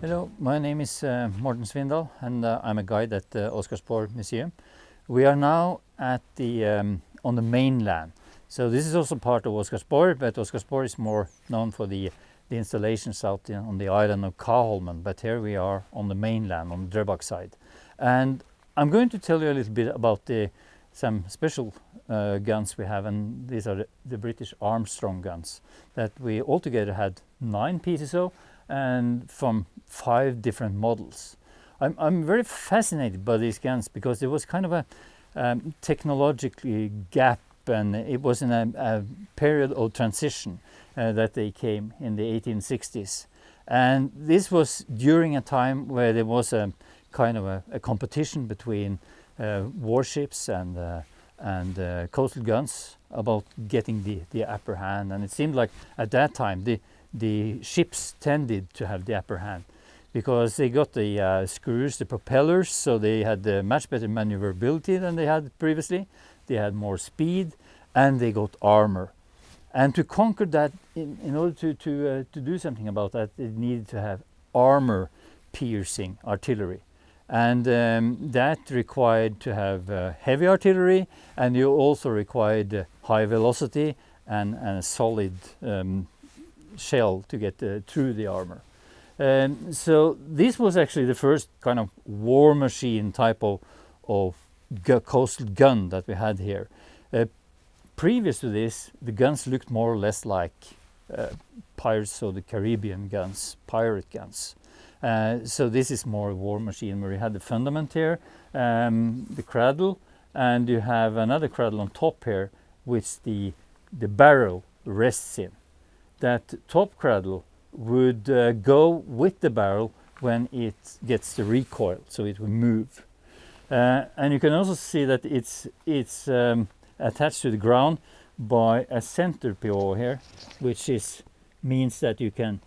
Hello, my name is Morten Svinndal, and I'm a guide at the Oscarsborg Museum. We are now at the on the mainland. So this is also part of Oscarsborg, but Oscarsborg is more known for the installations out on the island of Kaholmen. But here we are on the mainland, on the Drøbak side. And I'm going to tell you a little bit about some special guns we have, and these are the British Armstrong guns that we altogether had 9 pieces of, and from 5 different models. I'm very fascinated by these guns because there was kind of a technologically gap, and it was in a period of transition that they came in the 1860s. And this was during a time where there was a kind of a competition between warships and coastal guns about getting the upper hand. And it seemed like at that time the ships tended to have the upper hand because they got the screws, the propellers, so they had much better maneuverability than they had previously. They had more speed, and they got armor. And to conquer that, in order to do something about that, it needed to have armor-piercing artillery. And that required to have heavy artillery, and you also required high velocity and a solid shell to get through the armor. So this was actually the first kind of war machine type of coastal gun that we had here. Previous to this, the guns looked more or less like Pirates of the Caribbean guns, pirate guns. So this is more a war machine where you had the fundament here, the cradle, and you have another cradle on top here, which the barrel rests in. That top cradle would go with the barrel when it gets the recoil, so it will move. And you can also see that it's attached to the ground by a center pivot here, which means that you can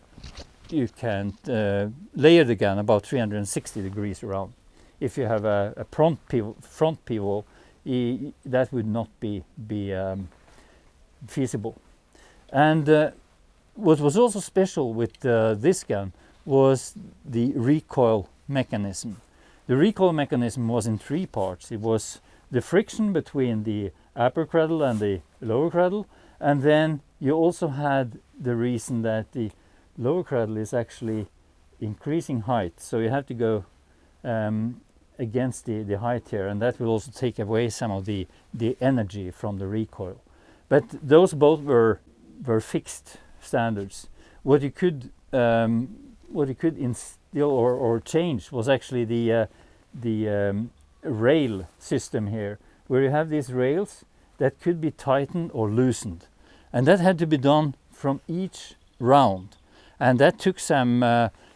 layer the gun about 360 degrees around. If you have a front pivot, that would not be feasible. And what was also special with this gun was the recoil mechanism. The recoil mechanism was in 3 parts. It was the friction between the upper cradle and the lower cradle, and then you also had the reason that the lower cradle is actually increasing height, so you have to go against the height here, and that will also take away some of the energy from the recoil. But those both were fixed standards. What you could instill or change was actually the rail system here, where you have these rails that could be tightened or loosened, and that had to be done from each round, and that took some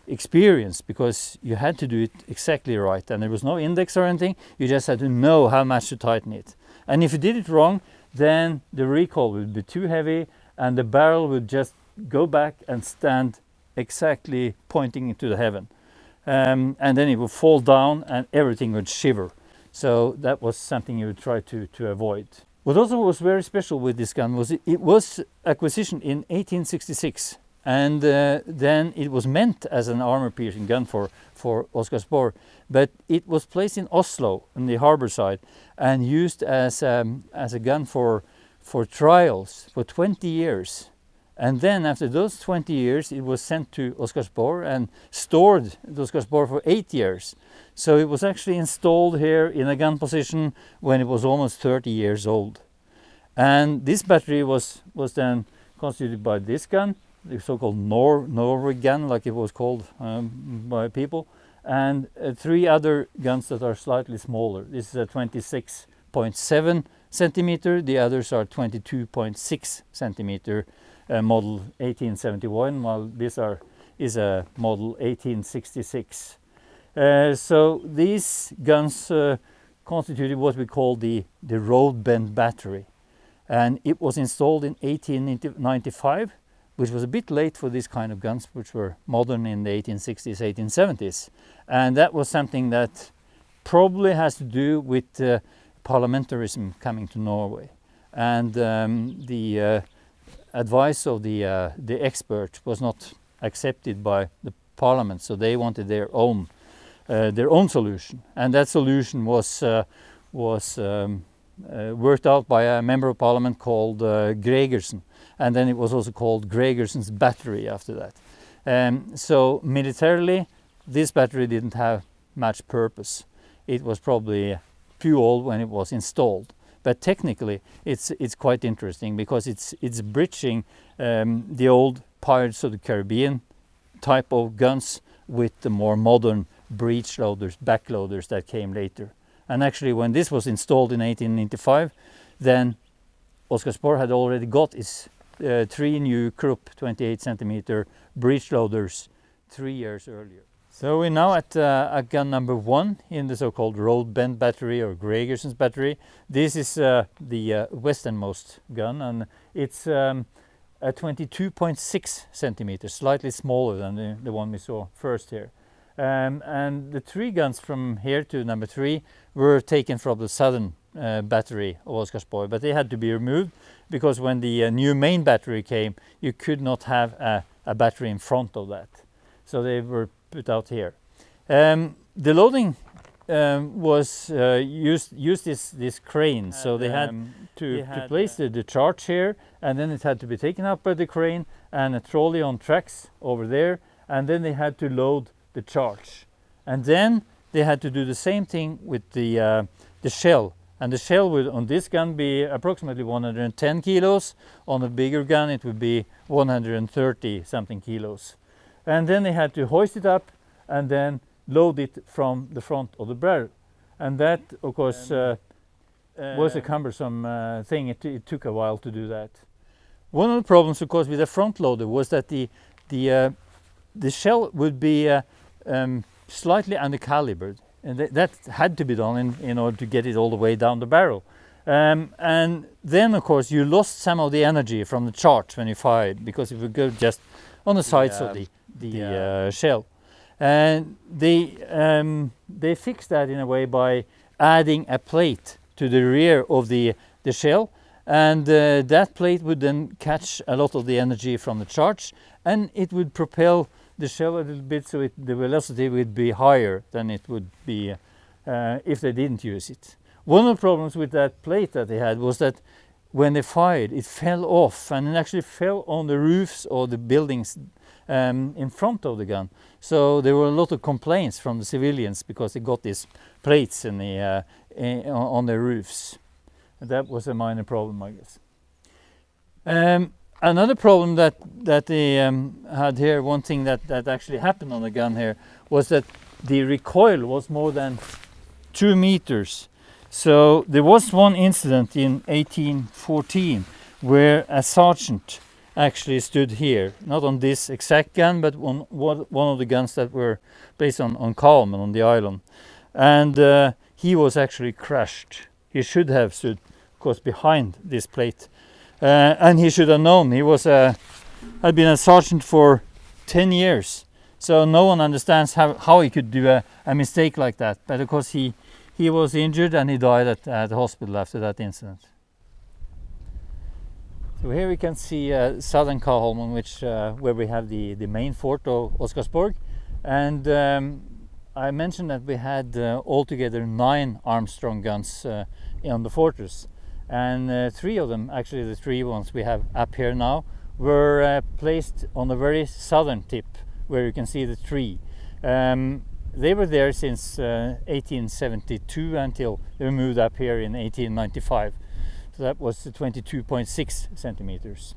experience because you had to do it exactly right, and there was no index or anything. You just had to know how much to tighten it, and if you did it wrong, then the recoil would be too heavy and the barrel would just go back and stand exactly pointing into the heaven, and then it would fall down and everything would shiver. So that was something you would try to avoid. What also was very special with this gun was it was acquisition in 1866, and then it was meant as an armor-piercing gun for Oscarsborg, but it was placed in Oslo on the harbor side and used as a gun for trials for 20 years. And then after those 20 years, it was sent to Oscarsborg and stored at Oscarsborg for 8 years. So it was actually installed here in a gun position when it was almost 30 years old. And this battery was then constituted by this gun, the so-called Norwegian gun, like it was called by people, and 3 other guns that are slightly smaller. This is a 26.7 centimeter, the others are 22.6 centimeter. Model 1871, while this is a model 1866. So these guns constituted what we call the road bend battery, and it was installed in 1895, which was a bit late for this kind of guns, which were modern in the 1860s, 1870s, and that was something that probably has to do with parliamentarism coming to Norway, and the advice of the expert was not accepted by the parliament, so they wanted their own solution, and that solution was worked out by a member of parliament called Gregersen, and then it was also called Gregersen's battery after that. So militarily, this battery didn't have much purpose. It was probably too old when it was installed. But technically, it's quite interesting because it's bridging the old Pirates of the Caribbean type of guns with the more modern breech loaders, backloaders that came later. And actually, when this was installed in 1895, then Oscarsborg had already got its 3 new Krupp 28 centimeter breech loaders 3 years earlier. So we're now at gun number 1 in the so-called road bend battery or Gregersen's battery. This is the westernmost gun, and it's a 22.6 centimeters, slightly smaller than the one we saw first here. And the 3 guns from here to number 3 were taken from the southern battery of Oscarsborg, but they had to be removed because when the new main battery came, you could not have a battery in front of that. So they were put out here. The loading was used this crane, so they had to place the charge here, and then it had to be taken up by the crane and a trolley on tracks over there, and then they had to load the charge, and then they had to do the same thing with the shell, and the shell would on this gun be approximately 110 kilos. On a bigger gun it would be 130 something kilos, and then they had to hoist it up and then load it from the front of the barrel, and that of course was a cumbersome thing. It took a while to do that. One of the problems of course with the front loader was that the shell would be slightly undercalibered, and that had to be done in order to get it all the way down the barrel. And then of course you lost some of the energy from the charge when you fired, because it would go just on the sides of the shell. And they fixed that in a way by adding a plate to the rear of the shell, and that plate would then catch a lot of the energy from the charge, and it would propel the shell a little bit, so the velocity would be higher than it would be if they didn't use it. One of the problems with that plate that they had was that when they fired, it fell off, and it actually fell on the roofs of the buildings in front of the gun. So there were a lot of complaints from the civilians because they got these plates on the roofs. That was a minor problem, I guess. Another problem that they had here, one thing that actually happened on the gun here, was that the recoil was more than 2 meters. So there was one incident in 1814 where a sergeant actually stood here, not on this exact gun, but on one of the guns that were placed on Calm and on the island. And he was actually crushed. He should have stood, of course, behind this plate. And he should have known. He was had been a sergeant for 10 years. So no one understands how he could do a mistake like that. But of course he was injured and he died at the hospital after that incident. So here we can see southern Kaholmen, where we have the main fort of Oscarsborg. And I mentioned that we had altogether 9 Armstrong guns on the fortress. And 3 of them, actually the 3 ones we have up here now, were placed on the very southern tip, where you can see the tree. They were there since 1872 until they were moved up here in 1895. So that was 22.6 centimeters.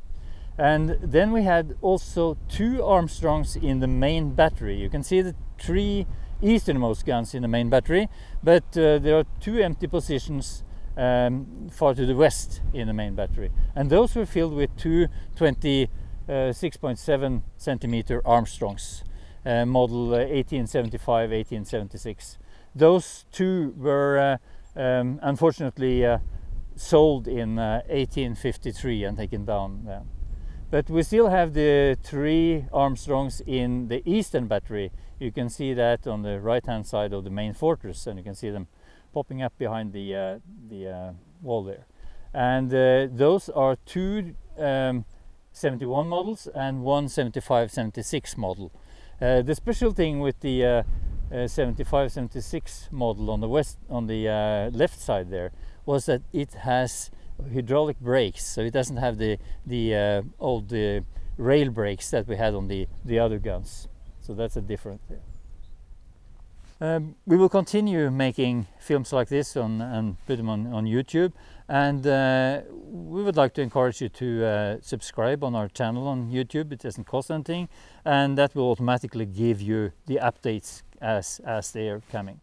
And then we had also 2 Armstrongs in the main battery. You can see the 3 easternmost guns in the main battery, but there are 2 empty positions far to the west in the main battery, and those were filled with 2 26.7 centimeter Armstrongs, model 1875, 1876. Those 2 were unfortunately sold in 1853 and taken down. But we still have the 3 Armstrongs in the eastern battery. You can see that on the right hand side of the main fortress, and you can see them popping up behind the wall there. And those are 2 71 models and one 75-76 model. The special thing with the 75-76 model on the left side there was that it has hydraulic brakes, so it doesn't have the old rail brakes that we had on the other guns. So that's a difference there. We will continue making films like this and put them on YouTube, and we would like to encourage you to subscribe on our channel on YouTube. It doesn't cost anything, and that will automatically give you the updates as they are coming.